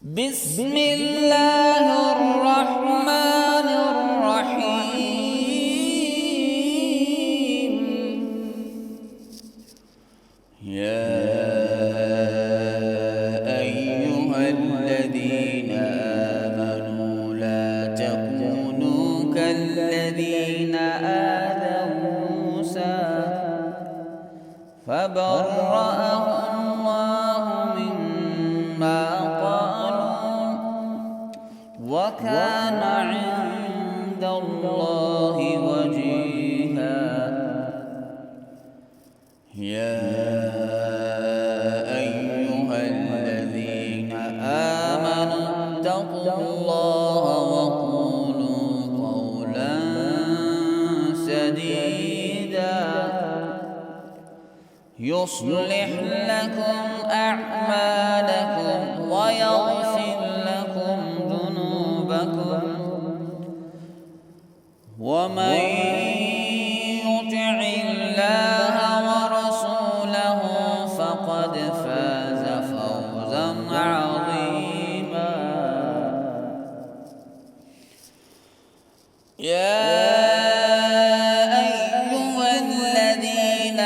بسم الله الرحمن الرحيم. يا أيها الذين آمنوا لا تكونوا كالذين آذوا موسى فبرأه الله مما قالوا وكان عند الله وجيها. يا أيها الذين آمنوا اتقوا الله وقولوا قولا سديدا يصلح لكم أعمالكم ويغفر لكم ذنوبكم، ومن يطع الله ورسوله فقد فاز فوزا عظيما. يا أيها الذين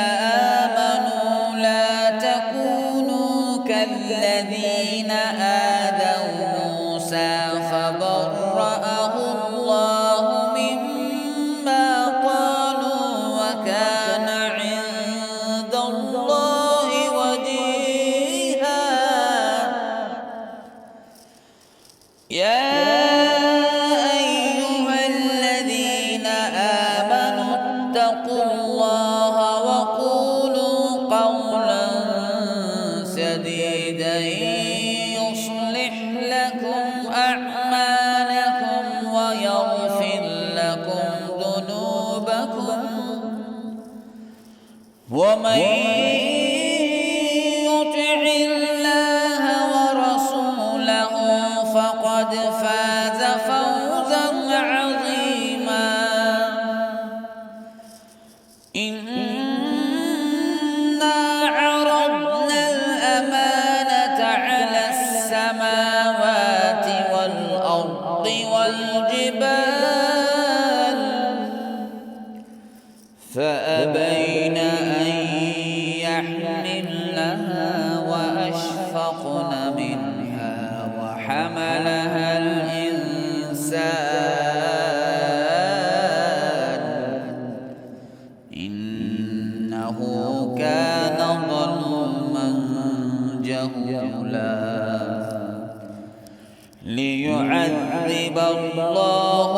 آمنوا لا تكونوا كالذين آذوا موسى فبرأه الله مما قالوا وكان عند الله وجيها. يا أيها الذين آمنوا اتقوا الله وقولوا قولا سديدا يصلح لكم أعمالكم ويغفر لكم ذنوبكم، ومن يطع الله ورسوله فقد فاز فوزا عظيما. إنا عرضنا الأمانة على السماوات والأرض والجبال فأبين أن يحملنها وأشفقن منها وحملها الإنسان إنه كان ظلوما جهولا. ليعذب الله